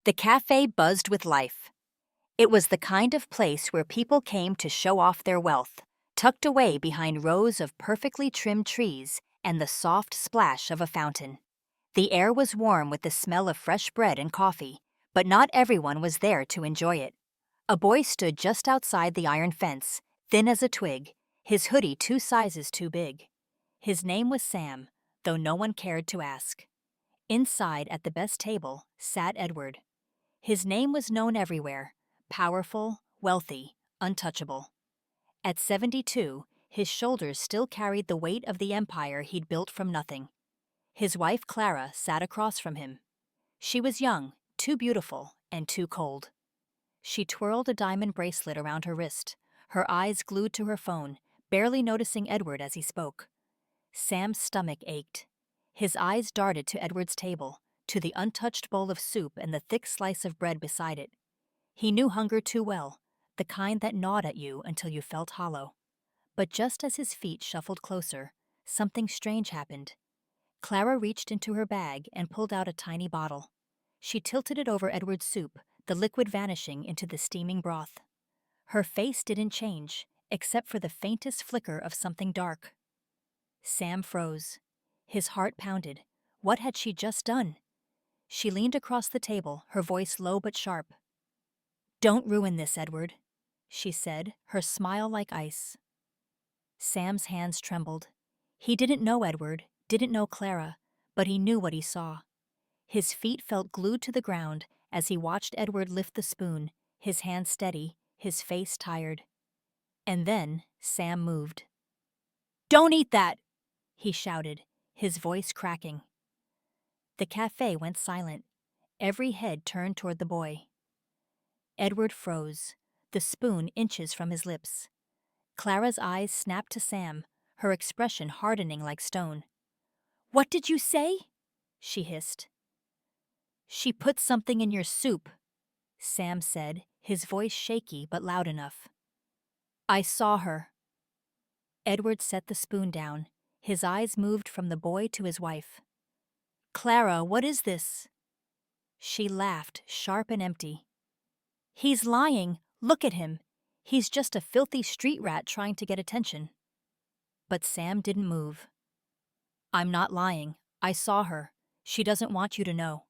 The cafe buzzed with life. It was the kind of place where people came to show off their wealth, tucked away behind rows of perfectly trimmed trees and the soft splash of a fountain. The air was warm with the smell of fresh bread and coffee, but not everyone was there to enjoy it. A boy stood just outside the iron fence, thin as a twig, his hoodie 2 sizes too big. His name was Sam, though no one cared to ask. Inside, at the best table, sat Edward. His name was known everywhere: powerful, wealthy, untouchable. At 72, his shoulders still carried the weight of the empire he'd built from nothing. His wife Clara sat across from him. She was young, too beautiful, and too cold. She twirled a diamond bracelet around her wrist, her eyes glued to her phone, barely noticing Edward as he spoke. Sam's stomach ached. His eyes darted to Edward's table, to the untouched bowl of soup and the thick slice of bread beside it. He knew hunger too well, the kind that gnawed at you until you felt hollow. But just as his feet shuffled closer, something strange happened. Clara reached into her bag and pulled out a tiny bottle. She tilted it over Edward's soup, the liquid vanishing into the steaming broth. Her face didn't change, except for the faintest flicker of something dark. Sam froze. His heart pounded. What had she just done? She leaned across the table, her voice low but sharp. "Don't ruin this, Edward," she said, her smile like ice. Sam's hands trembled. He didn't know Edward, didn't know Clara, but he knew what he saw. His feet felt glued to the ground as he watched Edward lift the spoon, his hands steady, his face tired. And then Sam moved. "Don't eat that!" he shouted, his voice cracking. The cafe went silent. Every head turned toward the boy. Edward froze, the spoon inches from his lips. Clara's eyes snapped to Sam, her expression hardening like stone. "What did you say?" she hissed. "She put something in your soup," Sam said, his voice shaky but loud enough. "I saw her." Edward set the spoon down. His eyes moved from the boy to his wife. "Clara, what is this?" She laughed, sharp and empty. "He's lying. Look at him. He's just a filthy street rat trying to get attention." But Sam didn't move. "I'm not lying. I saw her. She doesn't want you to know."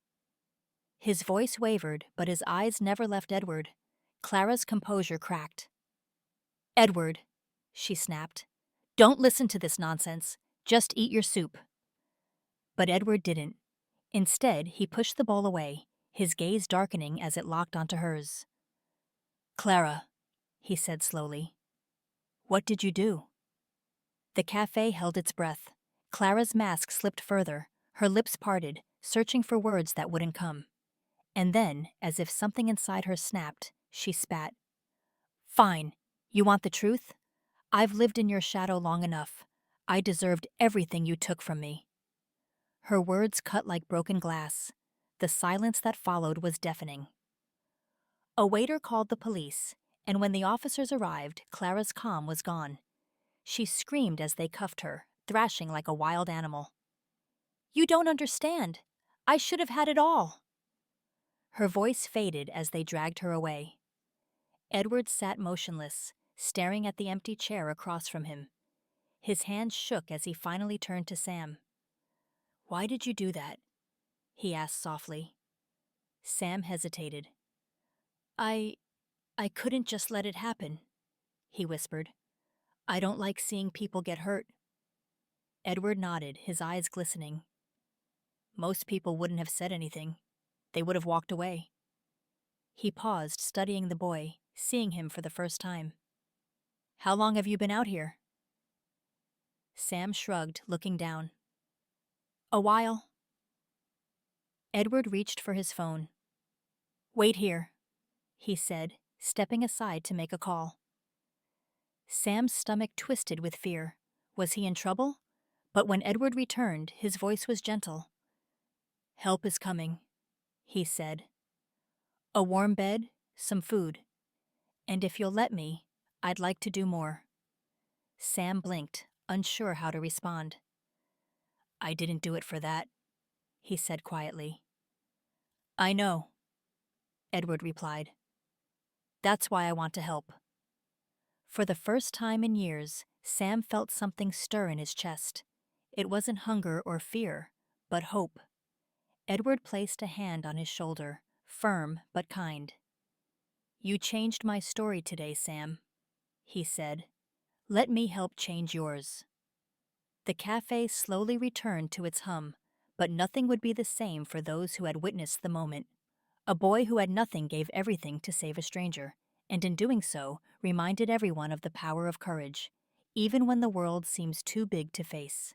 His voice wavered, but his eyes never left Edward. Clara's composure cracked. "Edward," she snapped, "don't listen to this nonsense. Just eat your soup." But Edward didn't. Instead, he pushed the bowl away, his gaze darkening as it locked onto hers. "Clara," he said slowly, "what did you do?" The cafe held its breath. Clara's mask slipped further, her lips parted, searching for words that wouldn't come. And then, as if something inside her snapped, she spat. "Fine. You want the truth? I've lived in your shadow long enough. I deserved everything you took from me." Her words cut like broken glass. The silence that followed was deafening. A waiter called the police, and when the officers arrived, Clara's calm was gone. She screamed as they cuffed her, thrashing like a wild animal. "You don't understand. I should have had it all." Her voice faded as they dragged her away. Edward sat motionless, staring at the empty chair across from him. His hands shook as he finally turned to Sam. "Why did you do that?" he asked softly. Sam hesitated. I couldn't just let it happen," he whispered. "I don't like seeing people get hurt." Edward nodded, his eyes glistening. "Most people wouldn't have said anything. They would have walked away." He paused, studying the boy, seeing him for the first time. "How long have you been out here?" Sam shrugged, looking down. "A while." Edward reached for his phone. "Wait here," he said, stepping aside to make a call. Sam's stomach twisted with fear. Was he in trouble? But when Edward returned, his voice was gentle. "Help is coming," he said. "A warm bed, some food. And if you'll let me, I'd like to do more." Sam blinked, unsure how to respond. "I didn't do it for that," he said quietly. "I know." Edward replied. That's why I want to help. For the first time in years, Sam felt something stir in his chest. It wasn't hunger or fear, but hope. Edward placed a hand on his shoulder, firm but kind. You changed my story today, Sam, he said. Let me help change yours. The cafe slowly returned to its hum, but nothing would be the same for those who had witnessed the moment. A boy who had nothing gave everything to save a stranger, and in doing so, reminded everyone of the power of courage, even when the world seems too big to face.